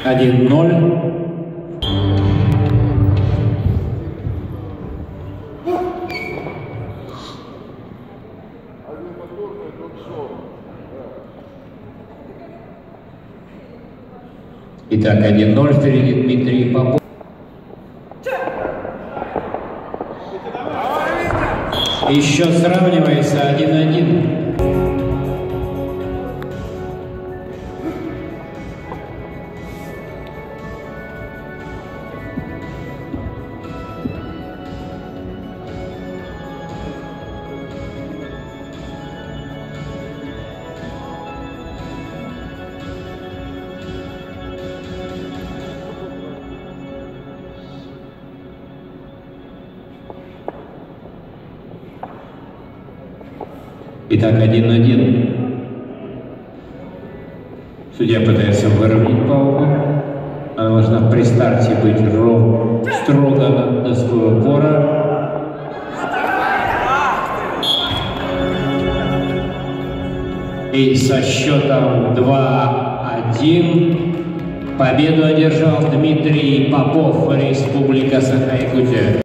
1-0. Итак, 1-0, впереди Дмитрий Попов. Еще сравнивается 1-1. Итак, 1-1. Судья пытается выровнять палку. Она должна при старте быть строго над доской упора. И со счетом 2-1 победу одержал Дмитрий Попов, Республика Саха-Якутия.